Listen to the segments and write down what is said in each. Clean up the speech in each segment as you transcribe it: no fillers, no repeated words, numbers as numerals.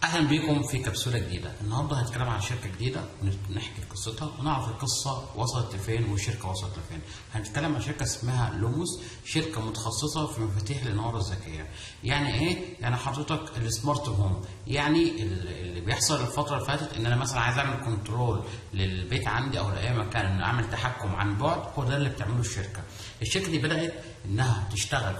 اهلا بيكم في كبسوله جديده. النهارده هنتكلم عن شركه جديده ونحكي قصتها ونعرف القصه وصلت لفين والشركه وصلت لفين. هنتكلم عن شركه اسمها لوموس، شركه متخصصه في مفاتيح الاناره الذكيه. يعني ايه؟ يعني حضرتك السمارت هوم، يعني اللي بيحصل الفتره اللي فاتت ان انا مثلا عايز اعمل كنترول للبيت عندي او لاي مكان، ان اعمل تحكم عن بعد، هو ده اللي بتعمله الشركه. الشركه دي بدات انها تشتغل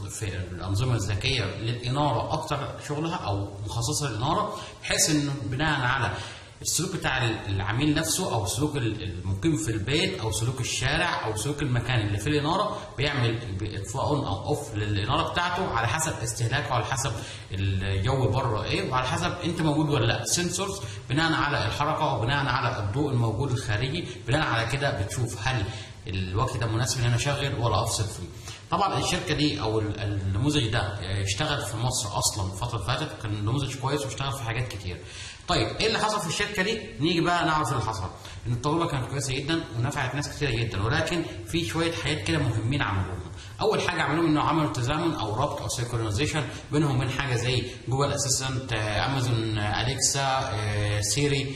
في الانظمه الذكيه للاناره اكتر شغلها، او مخصصه للاناره، بحيث انه بناء على السلوك بتاع العميل نفسه او سلوك المقيم في البيت او سلوك الشارع او سلوك المكان اللي فيه الاناره، بيعمل اطفاء اون او اوف للاناره بتاعته على حسب استهلاكه، على حسب الجو بره ايه، وعلى حسب انت موجود ولا لا. سنسورز بناء على الحركه وبناء على الضوء الموجود الخارجي، بناء على كده بتشوف هل الوقت ده مناسب ان انا اشغل ولا افصل فيه. طبعا الشركه دي او النموذج ده اشتغل في مصر اصلا الفتره اللي فاتت، كان نموذج كويس واشتغل في حاجات كتير. طيب ايه اللي حصل في الشركه دي؟ نيجي بقى نعرف اللي حصل. ان التجربه كانت كويسه جدا ونفعت ناس كتيره جدا، ولكن في شويه حاجات كده مهمين عملوهم. اول حاجه عملوهم انه عملوا تزامن او ربط او سينكرونايزيشن بينهم وبين حاجه زي جوجل اسيستنت، امازون اليكسا، سيري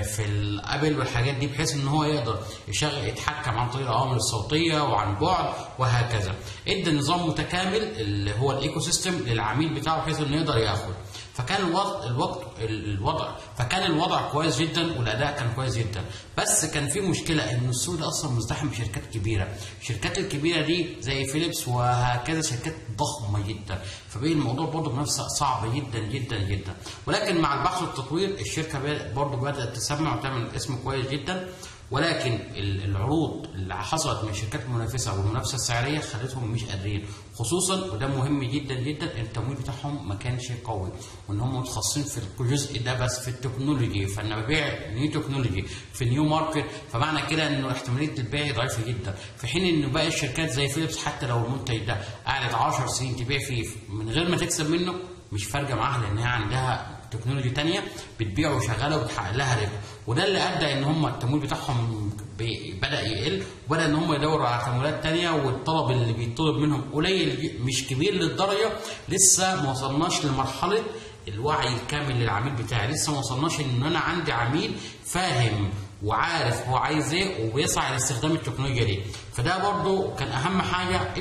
في الابل والحاجات دي، بحيث ان هو يقدر يتحكم عن طريق الاوامر الصوتيه وعن بعد وهكذا. ادى نظام متكامل اللي هو الايكو سيستم للعميل بتاعه، بحيث انه يقدر ياخد. فكان الوضع كويس جدا والاداء كان كويس جدا، بس كان في مشكله ان السوق ده اصلا مزدحم بشركات كبيره. الشركات الكبيره دي زي فيليبس وهكذا، شركات ضخمه جدا، فبقي الموضوع برضه منافسه صعب جدا جدا جدا. ولكن مع البحث والتطوير الشركه برضه بدات تسمع وتعمل اسم كويس جدا. ولكن العروض اللي حصلت من الشركات المنافسه والمنافسه السعريه خلتهم مش قادرين، خصوصا وده مهم جدا جدا، التمويل بتاعهم ما كانش قوي، وان هم متخصصين في الجزء ده بس في التكنولوجي. فانا ببيع نيو تكنولوجي في نيو ماركت، فمعنى كده انه احتماليه البيع ضعيفه جدا، في حين انه باقي الشركات زي فيليبس حتى لو المنتج ده قعدت 10 سنين تبيع فيه من غير ما تكسب منه، مش فارقه معاها، لان هي عندها تكنولوجيا تانية بتبيع وشغاله وبتحقق لها ربح. وده اللي ادى ان هم التمويل بتاعهم بدا يقل، وبدا ان هم يدوروا على تمويلات تانية، والطلب اللي بيطلب منهم قليل مش كبير للدرجه. لسه ما وصلناش لمرحله الوعي الكامل للعميل بتاعي، لسه ما وصلناش ان انا عندي عميل فاهم وعارف هو عايز ايه وبيسعى لاستخدام التكنولوجيا دي. فده برضو كان اهم حاجه،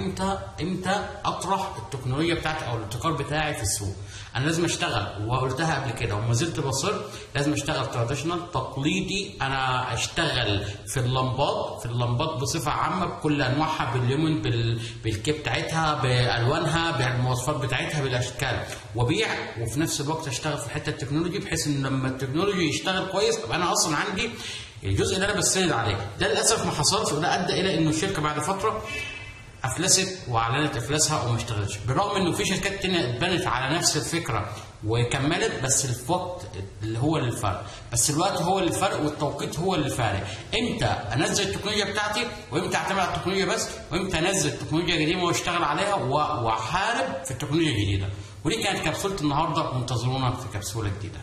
امتى اطرح التكنولوجيا بتاعتي او الابتكار بتاعي في السوق. انا لازم اشتغل، وقلتها قبل كده وما زلت بصر، لازم اشتغل تراديشنال تقليدي. انا اشتغل في اللمبات بصفه عامه بكل انواعها، بالليمون، بالكيب بتاعتها، بالوانها، بالمواصفات بتاعتها، بالاشكال، وبيع. وفي نفس الوقت اشتغل في حته التكنولوجي، بحيث ان لما التكنولوجي يشتغل كويس ابقى انا اصلا عندي الجزء اللي انا بستند عليه. ده للاسف ما حصلش، وده ادى الى انه الشركه بعد فتره افلست واعلنت افلاسها وما اشتغلتش، بالرغم انه في شركات تانية اتبنت على نفس الفكره وكملت، بس الوقت اللي هو الفرق، بس الوقت هو الفرق والتوقيت هو اللي فارق. امتى انزل التكنولوجيا بتاعتي، وامتى اعتمد على التكنولوجيا بس، وامتى انزل تكنولوجيا جديده واشتغل عليها واحارب في التكنولوجيا الجديده. ودي كانت كبسوله النهارده، وانتظرونا في كبسوله جديده.